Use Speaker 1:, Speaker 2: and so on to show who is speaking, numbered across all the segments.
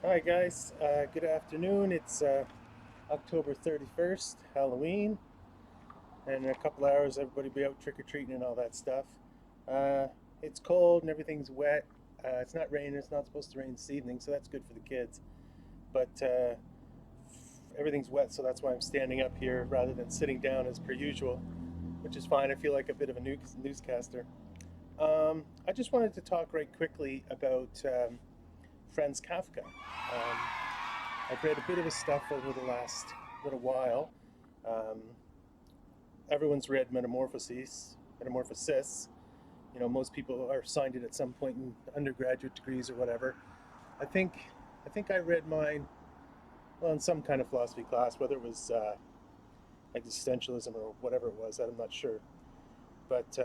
Speaker 1: Hi guys, good afternoon. It's October 31st, Halloween, and in a couple hours everybody be out trick-or-treating and all that stuff. Uh, it's cold and everything's wet. It's not raining, it's not supposed to rain this evening, so that's good for the kids. But everything's wet, so that's why I'm standing up here rather than sitting down as per usual, which is fine. I feel like a bit of a newscaster. I just wanted to talk right quickly about Franz Kafka. I've read a bit of his stuff over the last little while. Um, Everyone's read Metamorphosis. You know, most people are signed it at some point in undergraduate degrees or whatever. I think I think I read mine well in some kind of philosophy class, whether it was existentialism or whatever it was. I'm not sure. But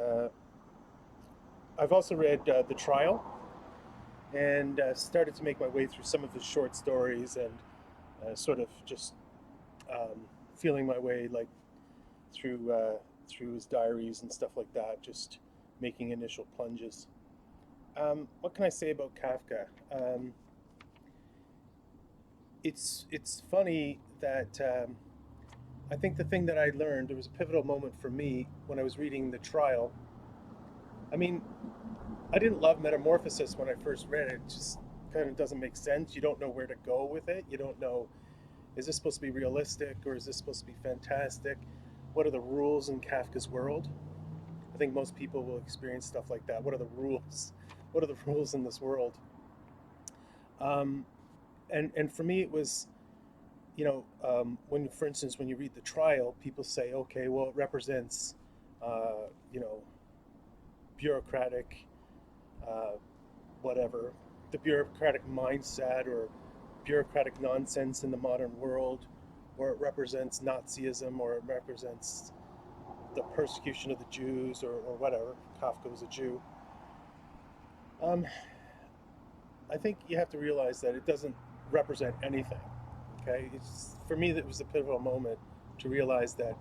Speaker 1: I've also read The Trial and started to make my way through some of his short stories and sort of just um, feeling my way like through his diaries and stuff like that, just making initial plunges. What can I say about Kafka? It's funny that I think the thing that I learned, there was a pivotal moment for me when I was reading The Trial. I mean, I didn't love Metamorphosis when I first read it. It just kind of doesn't make sense. You don't know where to go with it. You don't know, is this supposed to be realistic or is this supposed to be fantastic? What are the rules in Kafka's world? I think most people will experience stuff like that. What are the rules? What are the rules in this world? Um, and for me, it was, when, for instance, when you read The Trial, people say, okay, well, it represents, uh, you know, bureaucratic, uh, whatever, the bureaucratic mindset or bureaucratic nonsense in the modern world, or it represents Nazism, or it represents the persecution of the Jews, or whatever. Kafka was a Jew. Um, I think you have to realize that it doesn't represent anything. Okay, for me that was a pivotal moment to realize that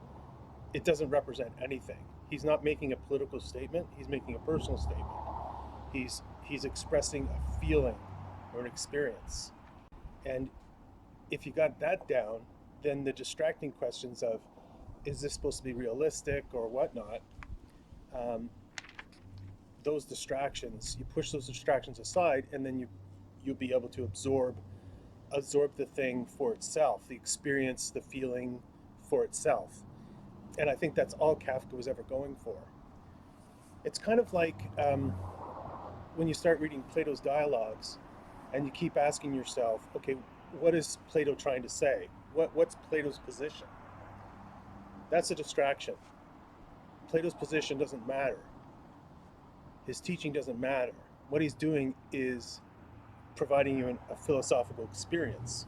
Speaker 1: it doesn't represent anything. He's not making a political statement. He's making a personal statement. He's expressing a feeling or an experience. And if you got that down, then the distracting questions of is this supposed to be realistic or whatnot, um, those distractions, you push those distractions aside, and then you'll be able to absorb the thing for itself, the experience, the feeling for itself. And I think that's all Kafka was ever going for. It's kind of like when you start reading Plato's dialogues and you keep asking yourself, okay, what is Plato trying to say? What's Plato's position? That's a distraction. Plato's position doesn't matter. His teaching doesn't matter. What he's doing is providing you a philosophical experience.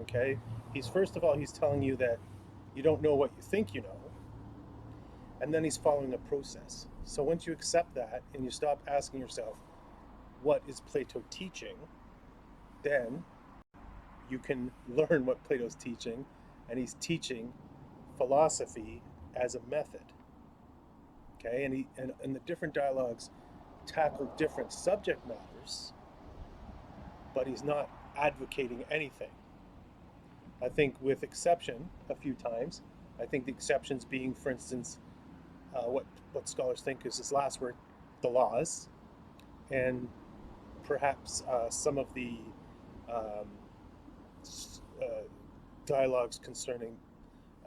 Speaker 1: Okay? He's first of all, he's telling you that you don't know what you think you know, and then he's following a process. So once you accept that and you stop asking yourself, what is Plato teaching? Then you can learn what Plato's teaching, and he's teaching philosophy as a method. Okay, and the different dialogues tackle different subject matters, but he's not advocating anything. I think, with exception, a few times. I think the exceptions being, for instance, what scholars think is his last work, the laws, and perhaps some of the um, uh, dialogues concerning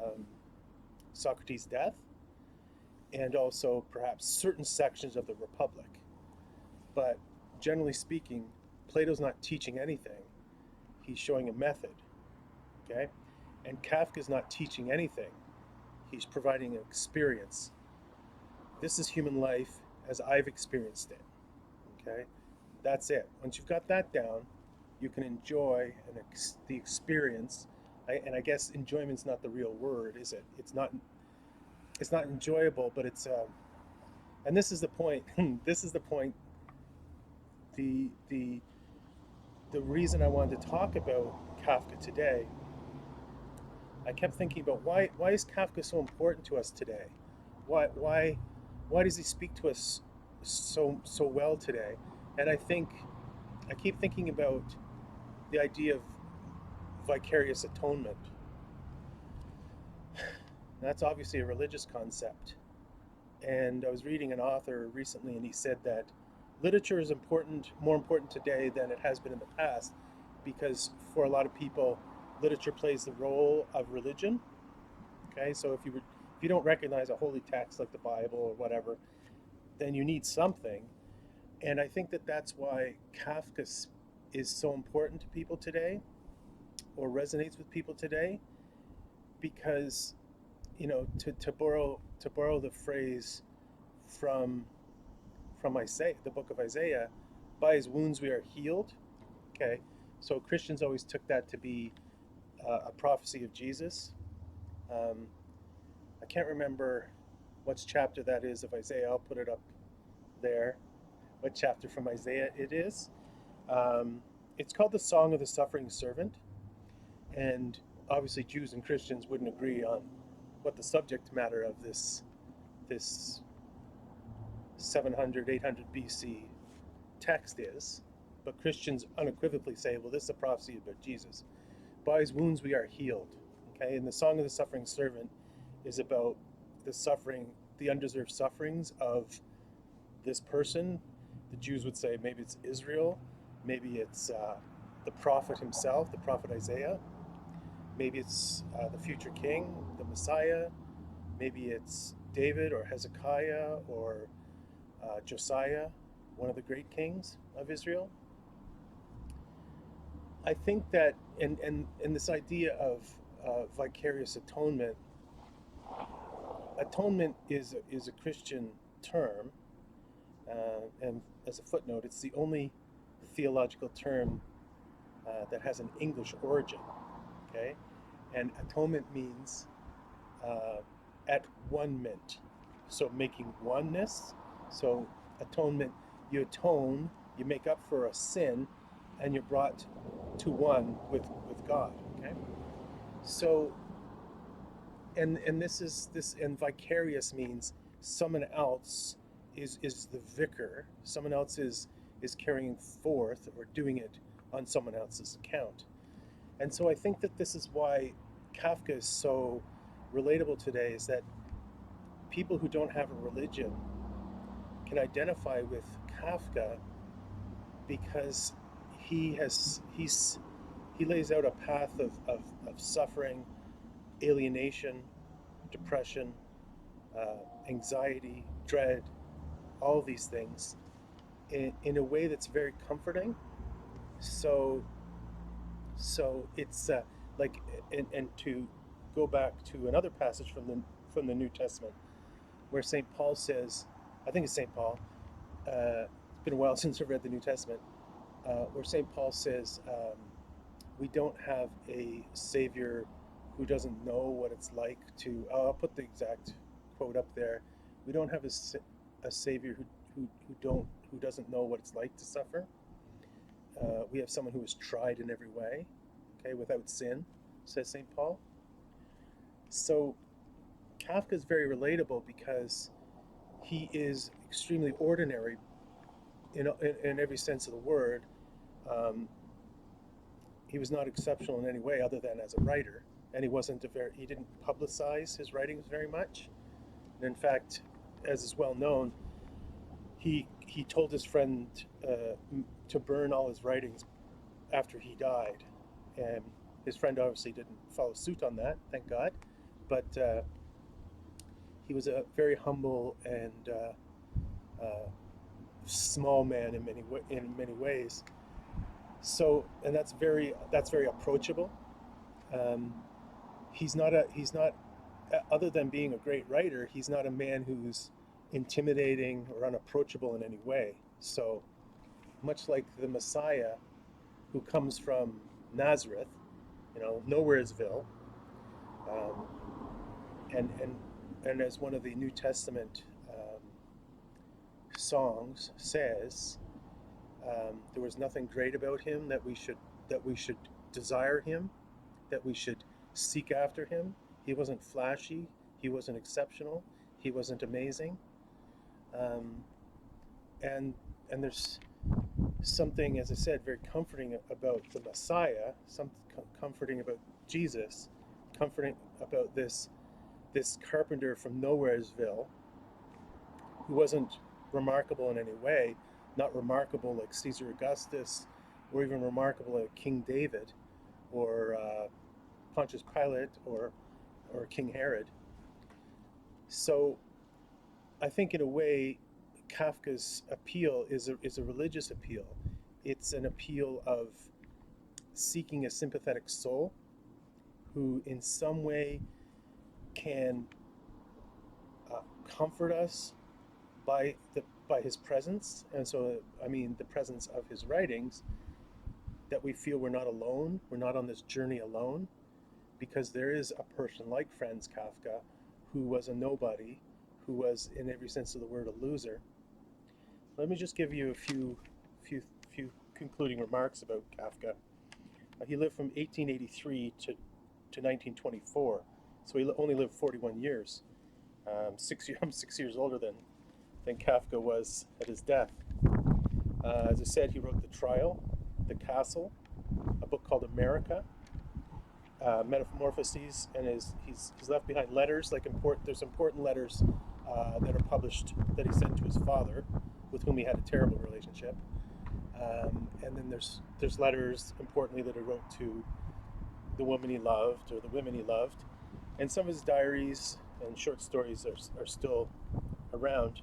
Speaker 1: um, Socrates' death, and also perhaps certain sections of the Republic. But generally speaking, Plato's not teaching anything. He's showing a method, okay? And Kafka's not teaching anything. He's providing an experience. This is human life as I've experienced it, okay? That's it. Once you've got that down, you can enjoy the experience. And I guess enjoyment's not the real word, is it? It's not enjoyable, but it's and this is the point. This is the point. The the the reason I wanted to talk about Kafka today, I kept thinking about why is Kafka so important to us today? Why why why does he speak to us so well today? And I keep thinking about the idea of vicarious atonement. That's obviously a religious concept. And I was reading an author recently, and he said that literature is important, more important today than it has been in the past, because for a lot of people, literature plays the role of religion. Okay, so if you don't recognize a holy text like the Bible or whatever, then you need something. And I think that that's why Kafka is so important to people today, or resonates with people today, because to borrow the phrase from Isaiah, the book of Isaiah, by his wounds we are healed. Okay, so Christians always took that to be a prophecy of Jesus. Um, I can't remember which chapter that is of Isaiah. I'll put it up there. What chapter from Isaiah it is? Um, it's called the Song of the Suffering Servant, and obviously Jews and Christians wouldn't agree on what the subject matter of this 700 800 BC text is, but Christians unequivocally say, well, this is a prophecy about Jesus. By his wounds we are healed. Okay, and the Song of the Suffering Servant is about the suffering, the undeserved sufferings of this person. The Jews would say maybe it's Israel, maybe it's the prophet himself, the prophet Isaiah, maybe it's the future king, the Messiah, maybe it's David or Hezekiah or Josiah, one of the great kings of Israel. I think that, and this idea of vicarious atonement, atonement is a Christian term, and as a footnote, it's the only theological term that has an English origin. Okay, and atonement means at one-ment, so making oneness. So atonement, you atone, you make up for a sin, and you're brought to one with God. Okay, so and this is this and vicarious means someone else is the vicar, someone else is carrying forth or doing it on someone else's account. And so I think that this is why Kafka is so relatable today, is that people who don't have a religion can identify with Kafka because he lays out a path of suffering, alienation, depression, anxiety, dread, all these things in a way that's very comforting. So it's like and to go back to another passage from the New Testament where St. Paul says, I think it's St. Paul. It's been a while since I've read the New Testament, where St. Paul says, we don't have a Savior who doesn't know what it's like to. I'll put the exact quote up there. We don't have a Savior who doesn't know what it's like to suffer. We have someone who is tried in every way, okay, without sin, says St. Paul. So Kafka is very relatable because he is extremely ordinary in every sense of the word. Um, he was not exceptional in any way other than as a writer, and he didn't publicize his writings very much. And in fact, as is well known, he told his friend to burn all his writings after he died, and his friend obviously didn't follow suit on that, thank God. But he was a very humble and small man in many ways. So, and that's very approachable. Um, he's not other than being a great writer, he's not a man who's intimidating or unapproachable in any way. So, much like the Messiah, who comes from Nazareth, Nowheresville, um, and as one of the New Testament songs says, there was nothing great about him that we should desire him, that we should seek after him. He wasn't flashy. He wasn't exceptional. He wasn't amazing. Um, and there's something, as I said, very comforting about the Messiah, something comforting about Jesus, comforting about this carpenter from Nowheresville who wasn't remarkable in any way, not remarkable like Caesar Augustus, or even remarkable like King David, or Pontius Pilate, or King Herod. So I think in a way, Kafka's appeal is a religious appeal. It's an appeal of seeking a sympathetic soul who, in some way, can comfort us by his presence, and so I mean the presence of his writings, that we feel we're not alone, we're not on this journey alone, because there is a person like Franz Kafka who was a nobody, who was in every sense of the word a loser. Let me just give you a few concluding remarks about Kafka. He lived from 1883 to 1924, so he only lived 41 years. I'm 6 years older than Kafka was at his death. As I said, he wrote The Trial, The Castle, a book called America, Metamorphoses, and he's left behind letters. There's important letters that are published that he sent to his father, with whom he had a terrible relationship. And then there's letters, importantly, that he wrote to the woman he loved, or the women he loved, and some of his diaries and short stories are still around.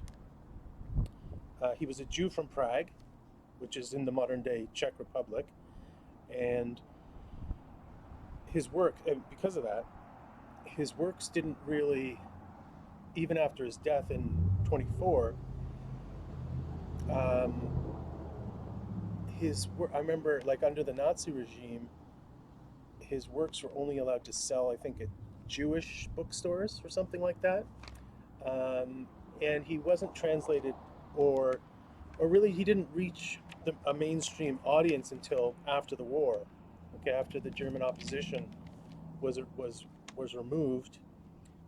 Speaker 1: He was a Jew from Prague, which is in the modern day Czech Republic, and his work, because of that, his works didn't really, even after his death in 24, I remember, like, under the Nazi regime, his works were only allowed to sell, I think, at Jewish bookstores or something like that. And he wasn't translated, or really he didn't reach a mainstream audience until after the war. Okay, after the German opposition was removed,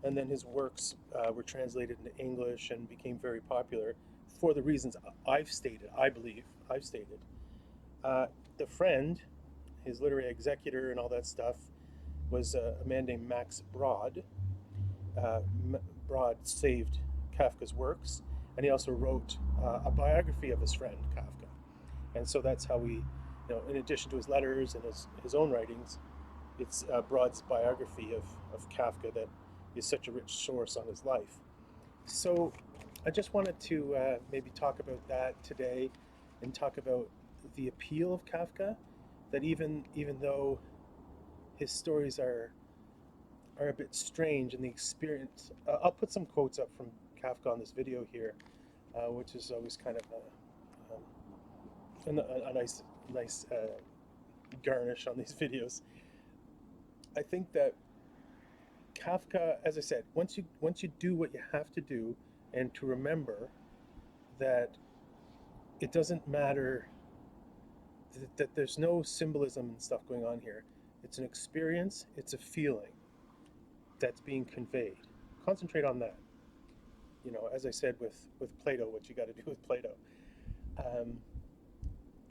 Speaker 1: and then his works were translated into English and became very popular for the reasons I've stated. The friend, his literary executor and all that stuff, was a man named Max Brod. Brod saved Kafka's works, and he also wrote a biography of his friend Kafka. And so that's how in addition to his letters and his own writings, it's Brod's biography of Kafka that is such a rich source on his life. So I just wanted to maybe talk about that today, and talk about the appeal of Kafka, that even though his stories are a bit strange, and the experience, I'll put some quotes up from Kafka on this video here, which is always kind of a nice garnish on these videos. I think that Kafka, as I said, once you do what you have to do, and to remember that it doesn't matter, that there's no symbolism and stuff going on here. It's an experience, it's a feeling that's being conveyed. Concentrate on that. As I said with Plato, what you got to do with Plato.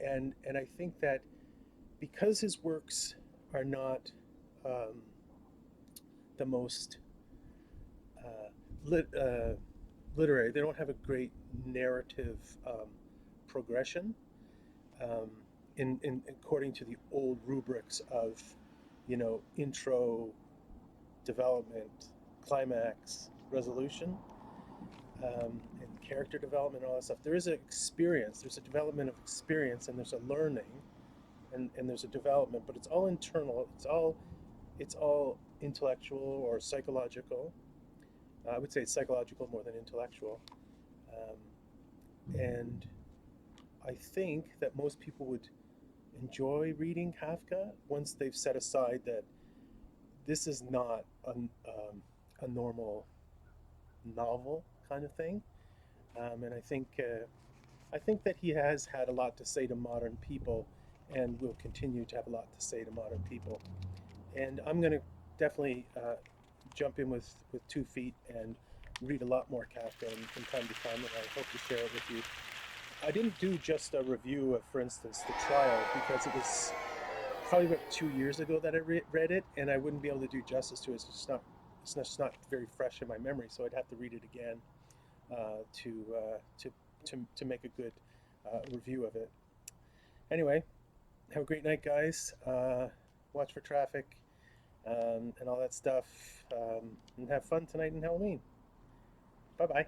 Speaker 1: And I think that because his works are not the most literary, they don't have a great narrative progression, in according to the old rubrics of intro, development, climax, resolution, and character development, and all that stuff. There is an experience, there's a development of experience, and there's a learning, and there's a development, but it's all internal. It's all intellectual or psychological. I would say it's psychological more than intellectual. And I think that most people would enjoy reading Kafka once they've set aside that this is not a normal novel kind of thing. And I think that he has had a lot to say to modern people, and will continue to have a lot to say to modern people. And I'm going to definitely jump in with 2 feet and read a lot more Kafka in time to time, and I hope to share it with you. I didn't do just a review of, for instance, the trial, because it was probably about 2 years ago that I read it, and I wouldn't be able to do justice to it. It's just not very fresh in my memory, so I'd have to read it again to make a good review of it. Anyway, have a great night, guys. Watch for traffic and all that stuff, and have fun tonight in Halloween. Bye bye.